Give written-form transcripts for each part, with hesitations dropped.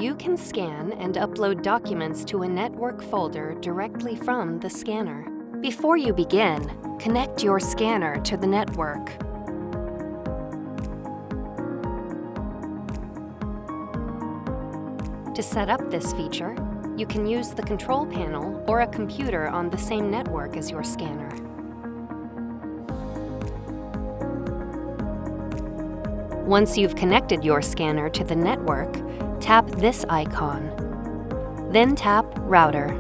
You can scan and upload documents to a network folder directly from the scanner. Before you begin, connect your scanner to the network. To set up this feature, you can use the control panel or a computer on the same network as your scanner. Once you've connected your scanner to the network, tap this icon. Then tap Router.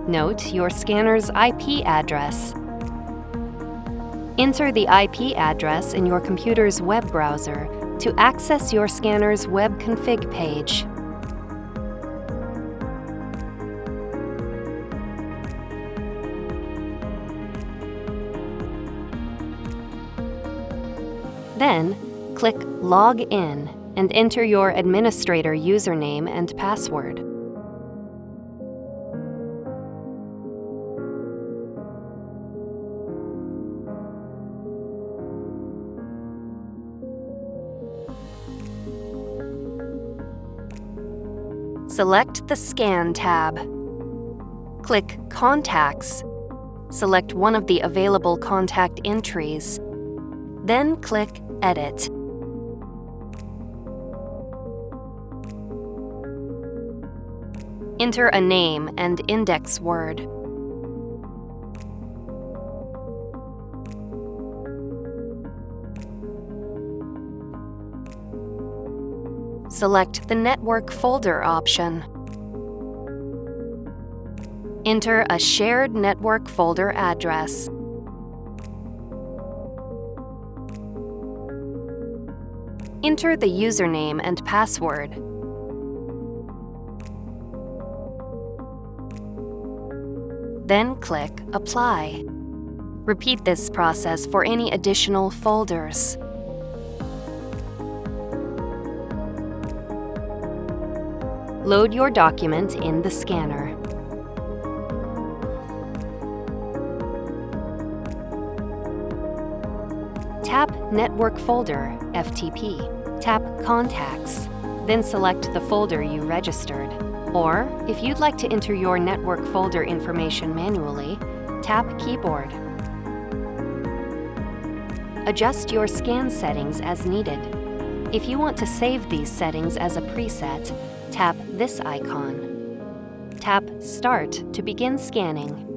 Note your scanner's IP address. Enter the IP address in your computer's web browser to access your scanner's web config page. Then, click Log In and enter your administrator username and password. Select the Scan tab. Click Contacts. Select one of the available contact entries. Then click Edit. Enter a name and index word. Select the Network Folder option. Enter a shared network folder address. Enter the username and password. Then click Apply. Repeat this process for any additional folders. Load your document in the scanner. Tap Network Folder, FTP. Tap Contacts, then select the folder you registered. Or, if you'd like to enter your network folder information manually, tap Keyboard. Adjust your scan settings as needed. If you want to save these settings as a preset, tap this icon. Tap Start to begin scanning.